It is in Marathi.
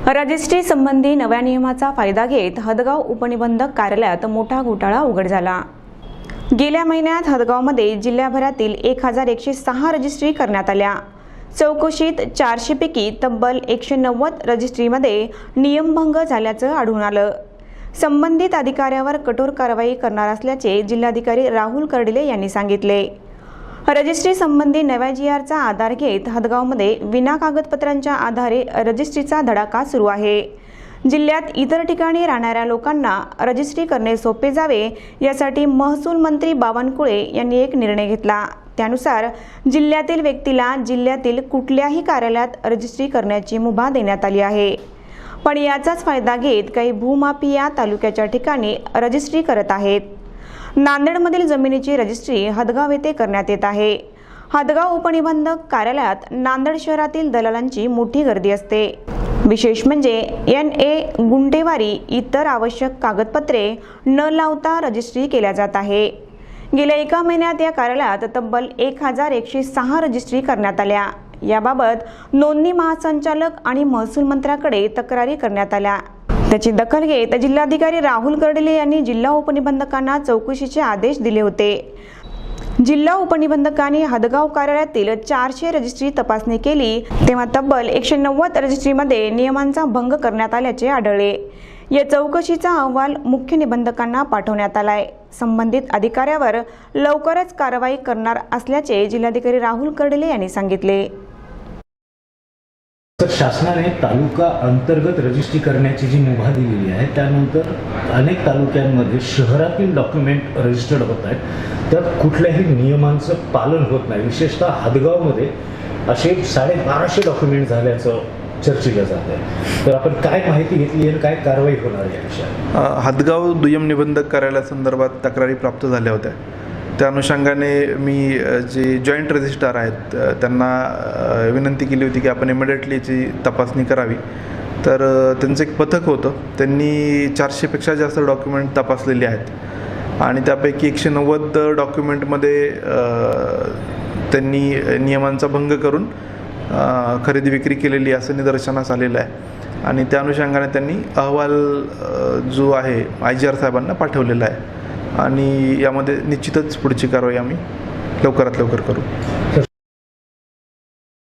रजिस्ट्री संबंधी नव्या नियमाचा फायदा घेत हदगाव उपनिबंधक कार्यालयात मोठा घोटाळा उघड झाला। गेल्या महिन्यात हदगावमध्ये जिल्ह्याभरातील 1106 रजिस्ट्री करण्यात आल्या। चौकशीत 400 पैकी तब्बल 190 रजिस्ट्रीमध्ये नियमभंग झाल्याचं आढळून आलं। संबंधित अधिकाऱ्यावर कठोर कारवाई करणार असल्याचे जिल्हाधिकारी राहुल कर्डिले यांनी सांगितले। रजिस्ट्री संबंधी नव्या जीआरचा आधार घेत हदगावमध्ये विना कागदपत्रांच्या आधारे रजिस्ट्रीचा धडाका सुरू आहे। जिल्ह्यात इतर ठिकाणी राहणाऱ्या लोकांना रजिस्ट्री करणे सोपे जावे यासाठी महसूल मंत्री बावनकुळे यांनी एक निर्णय घेतला। त्यानुसार जिल्ह्यातील व्यक्तीला जिल्ह्यातील कुठल्याही कार्यालयात रजिस्ट्री करण्याची मुभा देण्यात आली आहे। पण याचाच फायदा घेत काही भूमाफिया तालुक्याच्या ठिकाणी रजिस्ट्री करत आहेत। नांदेडमधील जमिनीची रजिस्ट्री हदगाव येथे करण्यात येत आहे। हदगाव उपनिबंधक कार्यालयात नांदेड शहरातील दलालांची मोठी गर्दी असते। विशेष म्हणजे NA गुंठेवारी इतर आवश्यक कागदपत्रे न लावता रजिस्ट्री केल्या जात आहे। गेल्या एका महिन्यात या कार्यालयात तब्बल 1106 रजिस्ट्री करण्यात आल्या। याबाबत नोंदणी महासंचालक आणि महसूल मंत्र्याकडे तक्रारी करण्यात आल्या। त्याची दखल घेत जिल्हाधिकारी राहुल कर्डिले यांनी जिल्हा उपनिबंधकांना चौकशीचे आदेश दिले होते। जिल्हा उपनिबंधकांनी हदगाव कार्यालयातील 400 रजिस्ट्री तपासणी केली तेव्हा तब्बल 190 रजिस्ट्रीमध्ये नियमांचा भंग करण्यात आल्याचे आढळले। या चौकशीचा अहवाल मुख्य निबंधकांना पाठवण्यात आलाय। संबंधित अधिकाऱ्यावर लवकरच कारवाई करणार असल्याचे जिल्हाधिकारी राहुल कर्डिले यांनी सांगितले। तर शासनाने तालुका अंतर्गत रजिस्ट्री करण्याची जी मुभा दिलेली आहे त्यानंतर अनेक तालुक्यांमध्ये शहरातील डॉक्युमेंट रजिस्टर्ड होत आहेत, त्यात कुठल्याही नियमांचं पालन होत नाही। विशेषतः हदगावमध्ये असे 1250 डॉक्युमेंट झाल्याचं चर्चेलं जात आहे। तर आपण काय माहिती घेतली आणि काय कारवाई होणार या विषयात? हदगाव दुय्यम निबंधक कार्यालयासंदर्भात तक्रारी प्राप्त झाल्या होत्या। त्या अनुषंगाने मी जे जॉईंट रजिस्ट्रार आहेत त्यांना विनंती केली होती की आपण इमिडिएटलीची तपासणी करावी। तर त्यांचं एक पथक होतं, त्यांनी 400 पेक्षा जास्त डॉक्युमेंट तपासलेले आहेत आणि त्यापैकी 190 डॉक्युमेंटमध्ये त्यांनी नियमांचा भंग करून खरेदी विक्री केलेली असं निदर्शनास आलेलं आहे आणि त्या अनुषंगाने त्यांनी अहवाल जो आहे IGR साहेबांना पाठवलेला आहे आणि यामध्ये निश्चितच पुढची कारवाई आम्ही लवकरात लवकर करू।